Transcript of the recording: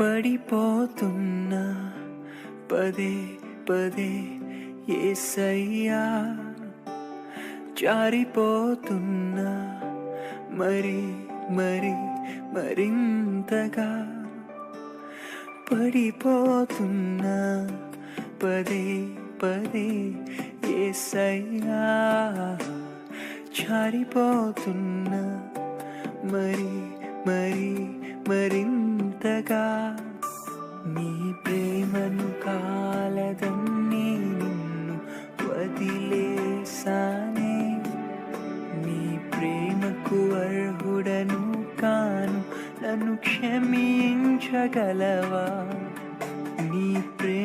పడిపోతున్నా పదే పదే యేసయ్యా, జారిపోతున్నా మరి మరి మరింతగా, పడిపోతున్నా పదే పదే యేసయ్యా, జారిపోతున్నా మరి మరి మరింతగా. నీ ప్రేమను కాలదన్నీ నిన్ను వదిలేసానే, నీ ప్రేమకు అర్హుడను కాను, నన్ను క్షమించగలవా? నీ ప్రేమ